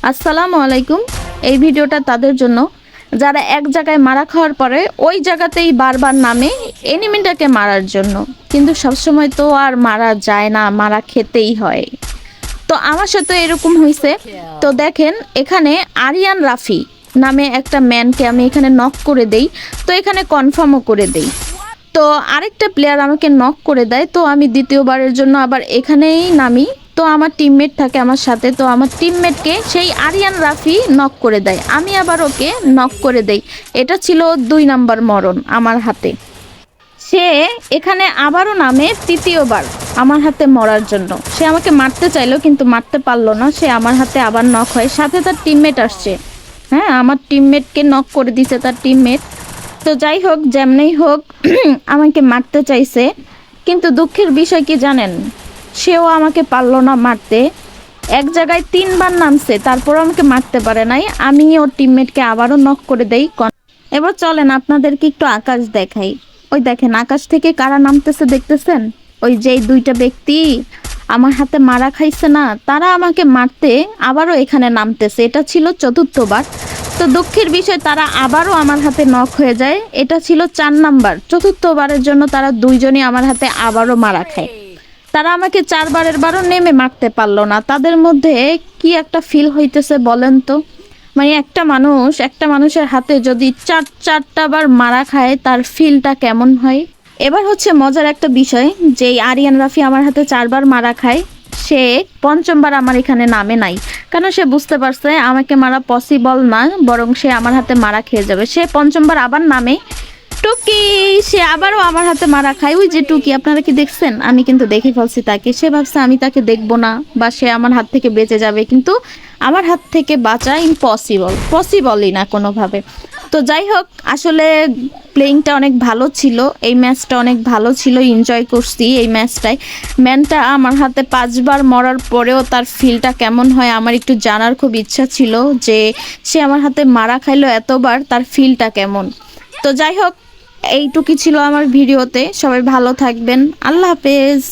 আসসালামু আলাইকুম। এই ভিডিওটা তাদের জন্য যারা এক জায়গায় মারা খাওয়ার পরে ওই জায়গাতেই বারবার নামে এনিমিটাকে মারার জন্য, কিন্তু সবসময় তো আর মারা যায় না, মারা খেতেই হয়। তো আমার সাথে এরকম হয়েছে। তো দেখেন, এখানে আরিয়ান রাফি নামে একটা ম্যানকে আমি এখানে নক করে দেই, তো এখানে কনফার্মও করে দেই। তো আরেকটা প্লেয়ার আমাকে নক করে দেয়, তো আমি দ্বিতীয়বারের জন্য আবার এখানেই নামি। তো আমার টিমমেট থাকে আমার সাথে, তো আমার টিমমেটকে সেই আরিয়ান রাফি নক করে দেয়, আমি আবার ওকে নক করে দেই। এটা ছিল 2 নাম্বার মরণ আমার হাতে। সে এখানে আবারও নামে তৃতীয়বার আমার হাতে মরার জন্য। সে আমাকে মারতে চাইলো কিন্তু মারতে পারলো না, সে আমার হাতে আবার নক হয়। সাথে তার টিমমেট আসছে, হ্যাঁ, আমার টিমমেটকে নক করে দিছে তার টিমমেট। তো যাই হোক, যেমনই হোক আমাকে মারতে চাইছে, কিন্তু দুঃখের বিষয় কি জানেন, সেও আমাকে পারলো না মারতে। এক জায়গায় 3বার নামছে, তারপর আমাকে মারতে পারে নাই। আমি ওর টিমমেটকে আবারও নক করে দেই। এবার চলেন আপনাদেরকে একটু আকাশ দেখাই। ওই দেখেন, আকাশ থেকে কারা নামতেছে দেখতেছেন? ওই যেই 2টা ব্যক্তি আমার হাতে মারা খাইছে না, তারা আমাকে মারতে আবারও এখানে নামতেছে। এটা ছিল 4র্থবার। তো দুঃখের বিষয়, তারা আবারও আমার হাতে নক হয়ে যায়। এটা ছিল 4 নাম্বার। 4র্থবারের জন্য তারা 2জনই আমার হাতে আবারও মারা খায়। তারা আমাকে 4বারের নেমে মারতে পারলো না। তাদের মধ্যে কি একটা ফিল হইতেছে বলেন তো? মানে একটা মানুষের হাতে যদি 4টা বার মারা খায়, তার ফিলটা কেমন হয়? এবার হচ্ছে মজার একটা বিষয়, যে আরিয়ান রাফি আমার হাতে 4বার মারা খায়, সে 5মবার আমার এখানে নামে নাই। কারণ সে বুঝতে পারছে আমাকে মারা পসিবল না, বরং সে আমার হাতে মারা খেয়ে যাবে। সে 5মবার আবার নামে। টুকি, সে আবারও আমার হাতে মারা খায়। ওই যে টুকি, আপনারা কি দেখছেন? আমি কিন্তু দেখে ফেলছি তাকে। সে ভাবছে আমি তাকে দেখবো না বা সে আমার হাত থেকে বেঁচে যাবে, কিন্তু আমার হাত থেকে বাঁচা পসিবলই না কোনোভাবে। তো যাই হোক, আসলে প্লেইংটা অনেক ভালো ছিল, এই ম্যাচটা অনেক ভালো ছিল, এনজয় করছি এই ম্যাচটায়। ম্যানটা আমার হাতে 5বার মরার পরেও তার ফিলটা কেমন হয় আমার একটু জানার খুব ইচ্ছা ছিল, যে সে আমার হাতে মারা খাইলো এতবার, তার ফিলটা কেমন। তো যাই হোক, এইটুকুই ছিল আমার ভিডিওতে। সবাই ভালো থাকবেন, আল্লাহ হাফেজ।